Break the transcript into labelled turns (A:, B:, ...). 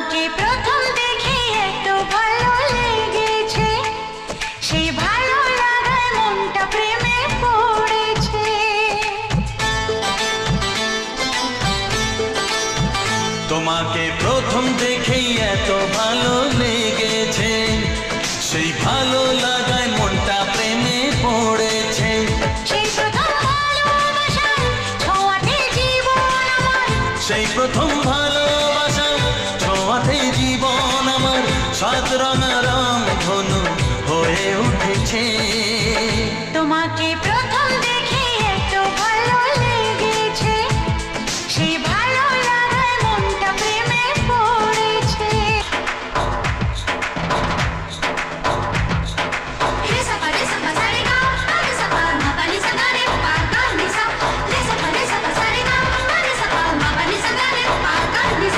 A: তোমাকে প্রথম দেখে এত ভালো লেগেছে, সেই ভালো লাগায় মনটা প্রেমে পড়েছে।
B: তোমাকে প্রথম দেখেই এত ভালো লেগেছে, সেই ভালো লাগায় মনটা প্রেমে পড়েছে।
A: সেই প্রথম ভালোবাসার ছোঁয়াতে জীবন আমার,
B: সেই প্রথম